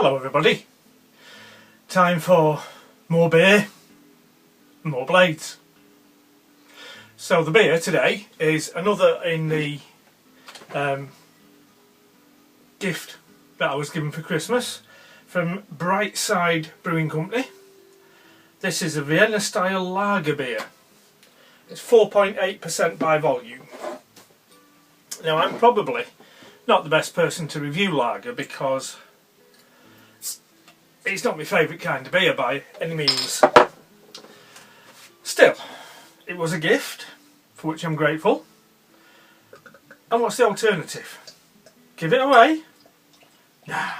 Hello everybody, time for more beer, more blades. So the beer today is another in the gift that I was given for Christmas from Brightside Brewing Company. This is a Vienna style lager beer. It's 4.8% by volume. Now I'm probably not the best person to review lager because it's not my favourite kind of beer by any means. Still, it was a gift, for which I'm grateful. And what's the alternative? Give it away? Nah.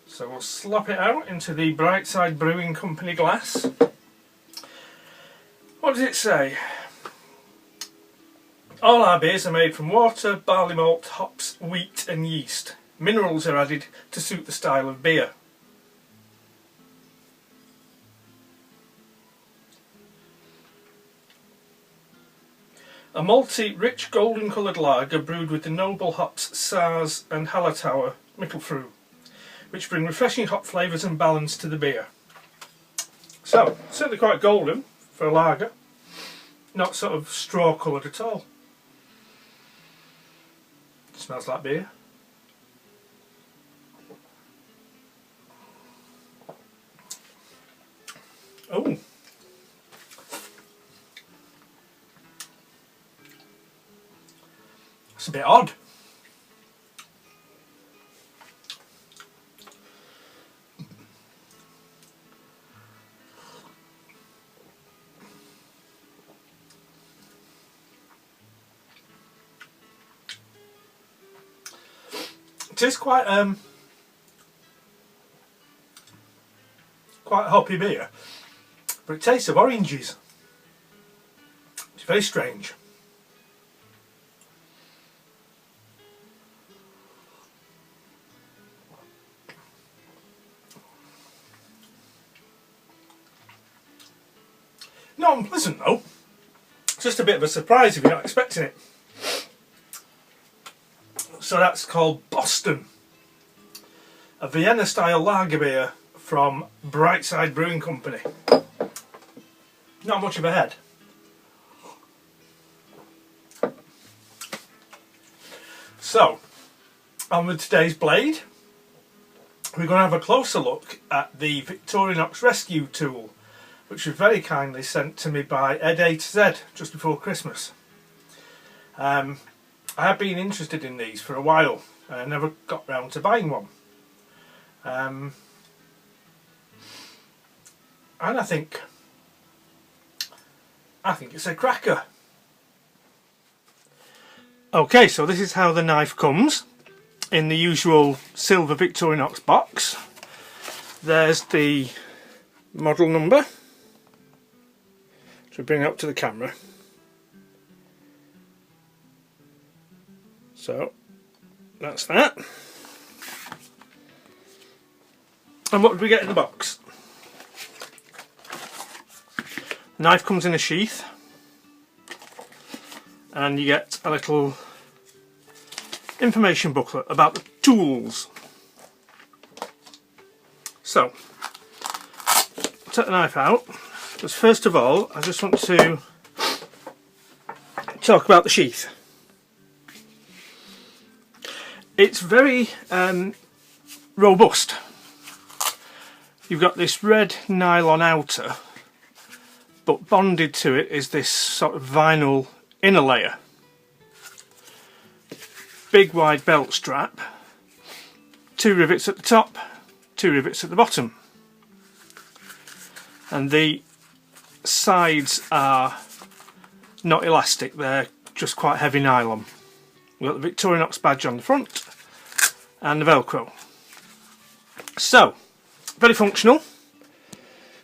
So we'll slop it out into the Brightside Brewing Company glass. What does it say? All our beers are made from water, barley malt, hops, wheat and yeast. Minerals are added to suit the style of beer. A malty, rich golden coloured lager brewed with the noble hops Saaz and Hallertauer Mittelfrüh, which bring refreshing hop flavours and balance to the beer. So, certainly quite golden for a lager, not sort of straw coloured at all. Smells like beer. Oh, it's a bit odd. It is quite a hoppy beer, but it tastes of oranges. It's very strange. Not unpleasant though. It's just a bit of a surprise if you're not expecting it. So that's called Boston, a Vienna style lager beer from Brightside Brewing Company. Not much of a head. So, on with today's blade. We're going to have a closer look at the Victorinox rescue tool, which was very kindly sent to me by Ed A to Z just before Christmas. I have been interested in these for a while and I never got round to buying one. And I think it's a cracker. Okay, so this is how the knife comes in the usual silver Victorinox box. There's the model number. So bring it up to the camera. So that's that. And what did we get in the box? The knife comes in a sheath and you get a little information booklet about the tools. So I'll take the knife out, but first of all I just want to talk about the sheath. It's very robust. You've got this red nylon outer, but bonded to it is this sort of vinyl inner layer. Big wide belt strap, 2 rivets at the top, 2 rivets at the bottom. And the sides are not elastic, they're just quite heavy nylon. We've got the Victorinox badge on the front and the Velcro. So, very functional,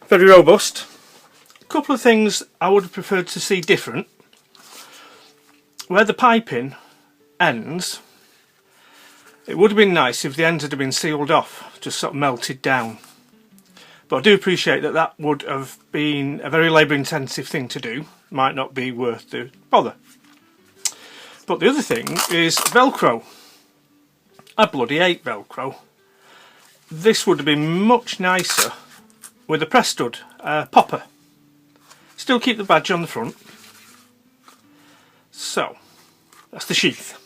very robust. A couple of things I would have preferred to see different. Where the piping ends, it would have been nice if the ends had been sealed off, just sort of melted down. But I do appreciate that that would have been a very labour intensive thing to do. Might not be worth the bother. But the other thing is Velcro. I bloody hate Velcro. This would have been much nicer with a press stud, popper. Still keep the badge on the front. So, that's the sheath.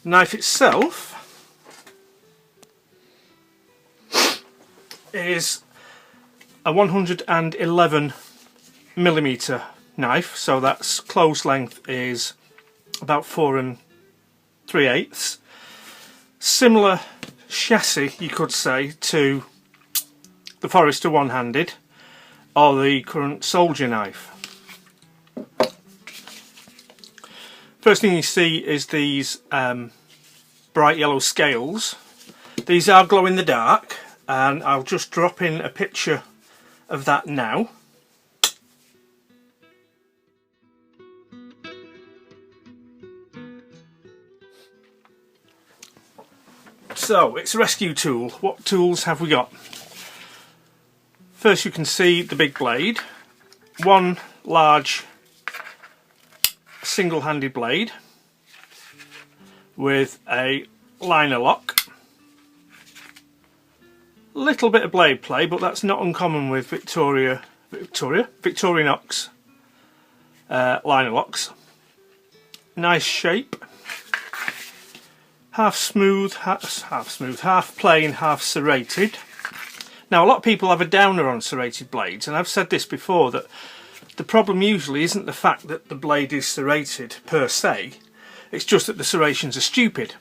The knife itself is a 111mm knife, so that's close length is about 4 3/8. Similar chassis, you could say, to the Forester one-handed or the current soldier knife. First thing you see is these bright yellow scales. These are glow in the dark, and I'll just drop in a picture of that now. So, it's a rescue tool. What tools have we got? First, you can see the big blade. One large single-handed blade with a liner lock. Little bit of blade play, but that's not uncommon with Victorinox liner locks. Nice shape. Half smooth, half plain, half serrated. Now, a lot of people have a downer on serrated blades, and I've said this before, that the problem usually isn't the fact that the blade is serrated per se, it's just that the serrations are stupid.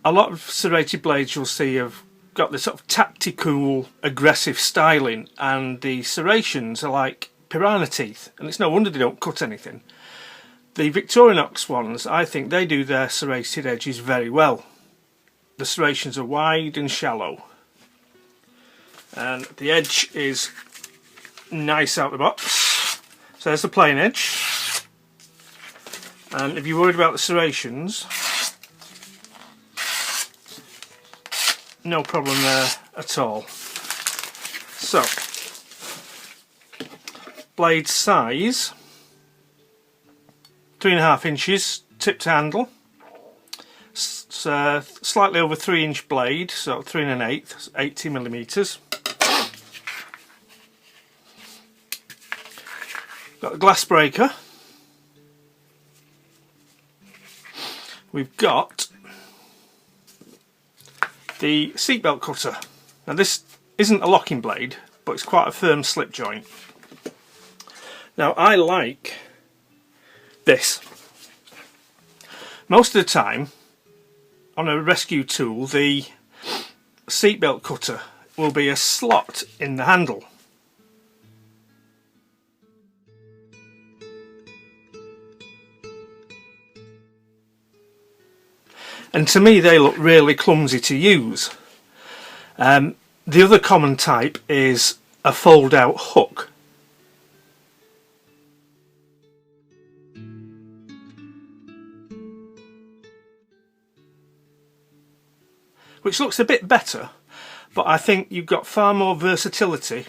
A lot of serrated blades you'll see have got this sort of tactical, aggressive styling, and the serrations are like piranha teeth, and it's no wonder they don't cut anything. The Victorinox ones, I think they do their serrated edges very well. The serrations are wide and shallow, and the edge is nice out the box. So there's the plain edge, and if you're worried about the serrations, no problem there at all. So, blade size, 3.5 inches tip to handle. Slightly over 3-inch blade, so 3 1/8, 80mm. Got the glass breaker. We've got the seatbelt cutter. Now, this isn't a locking blade, but it's quite a firm slip joint. Now, I like this. Most of the time on a rescue tool, the seatbelt cutter will be a slot in the handle. And to me they look really clumsy to use. The other common type is a fold out hook. Which looks a bit better, but I think you've got far more versatility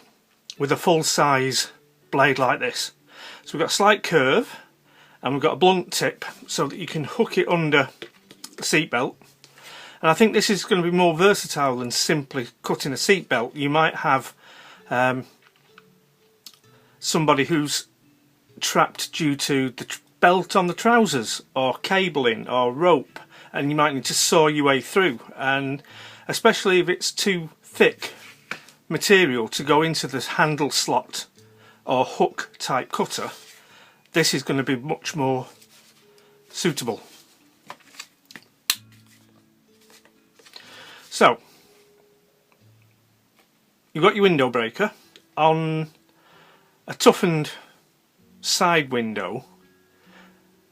with a full size blade like this. So we've got a slight curve, and we've got a blunt tip so that you can hook it under the seatbelt. And I think this is going to be more versatile than simply cutting a seatbelt. You might have somebody who's trapped due to the belt on the trousers, or cabling, or rope, and you might need to saw your way through, and especially if it's too thick material to go into the handle slot or hook type cutter, this is going to be much more suitable. So, you've got your window breaker. On a toughened side window,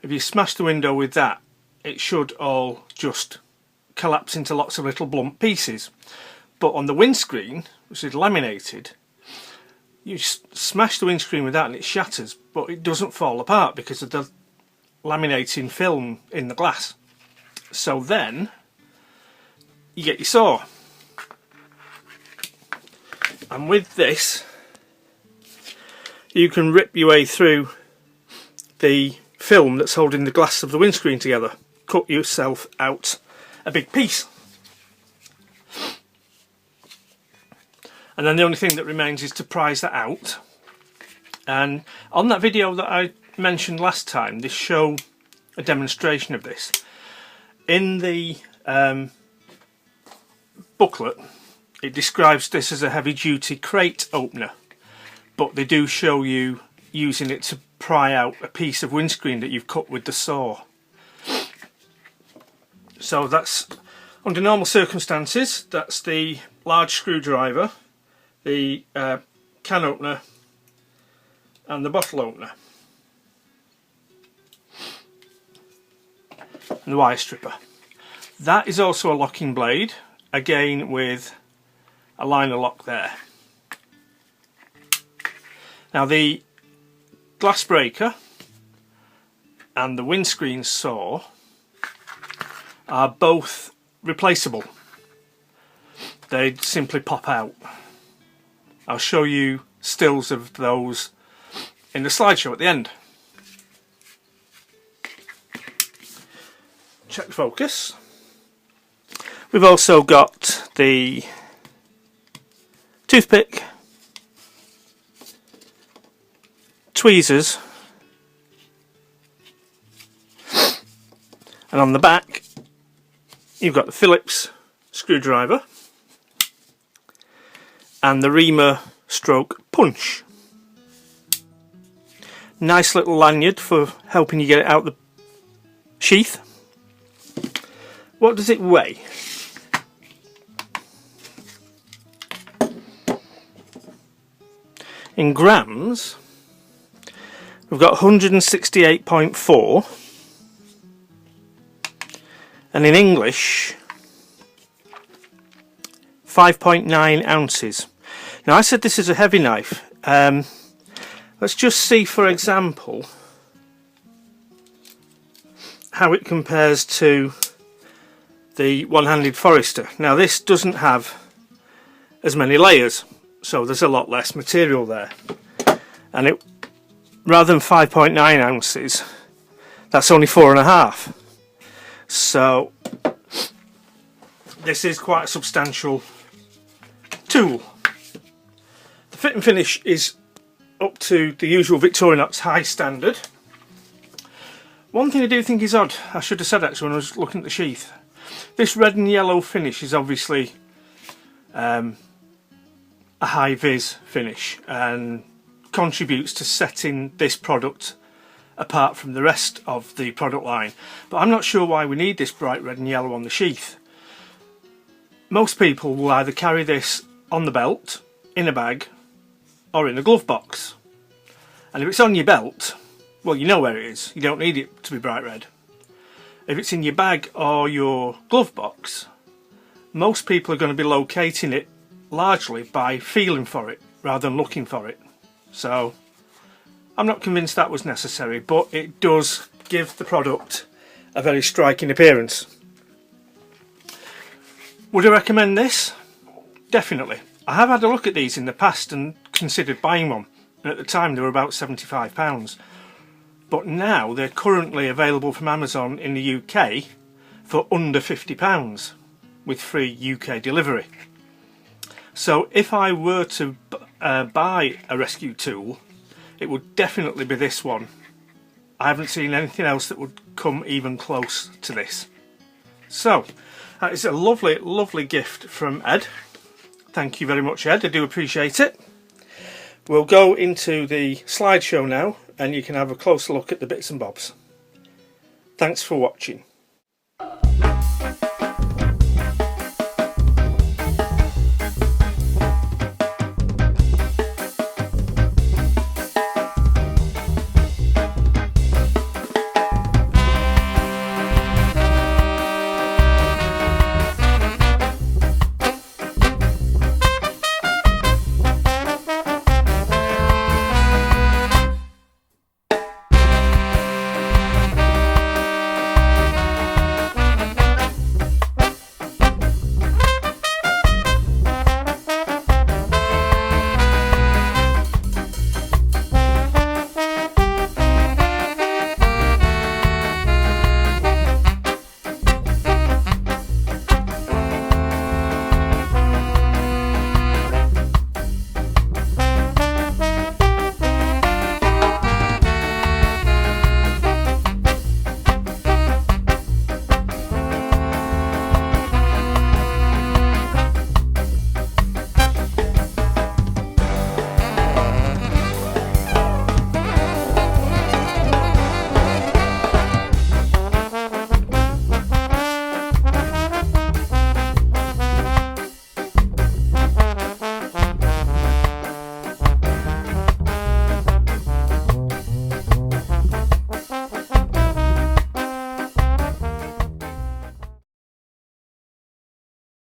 if you smash the window with that, it should all just collapse into lots of little blunt pieces. But on the windscreen, which is laminated, you smash the windscreen with that and it shatters, but it doesn't fall apart because of the laminating film in the glass. So then you get your saw, and with this you can rip your way through the film that's holding the glass of the windscreen together. Cut yourself out a big piece. And then the only thing that remains is to prise that out. And on that video that I mentioned last time, they show a demonstration of this. In the booklet, it describes this as a heavy-duty crate opener, but they do show you using it to pry out a piece of windscreen that you've cut with the saw. So that's, under normal circumstances, that's the large screwdriver, the can opener and the bottle opener and the wire stripper. That is also a locking blade, again with a liner lock there. Now the glass breaker and the windscreen saw are both replaceable. They simply pop out. I'll show you stills of those in the slideshow at the end. Check the focus. We've also got the toothpick, tweezers, and on the back you've got the Phillips screwdriver and the reamer stroke punch. Nice little lanyard for helping you get it out the sheath. What does it weigh? In grams, we've got 168.4, and in English 5.9 ounces. Now I said this is a heavy knife. Let's just see, for example, how it compares to the one-handed Forester. Now this doesn't have as many layers, so there's a lot less material there, and it, rather than 5.9 ounces, that's only 4.5. So this is quite a substantial tool. The fit and finish is up to the usual Victorinox high standard. One thing I do think is odd, I should have said actually when I was looking at the sheath, this red and yellow finish is obviously a high vis finish and contributes to setting this product apart from the rest of the product line, but I'm not sure why we need this bright red and yellow on the sheath. Most people will either carry this on the belt, in a bag, or in a glove box, and if it's on your belt, well, you know where it is, you don't need it to be bright red. If it's in your bag or your glove box, most people are going to be locating it largely by feeling for it rather than looking for it. So I'm not convinced that was necessary, but it does give the product a very striking appearance. Would I recommend this? Definitely. I have had a look at these in the past and considered buying one, and at the time they were about £75, but now they're currently available from Amazon in the UK for under £50 with free UK delivery. So if I were to buy a rescue tool, it would definitely be this one. I haven't seen anything else that would come even close to this. So that is a lovely, lovely gift from Ed. Thank you very much, Ed, I do appreciate it. We'll go into the slideshow now and you can have a closer look at the bits and bobs. Thanks for watching.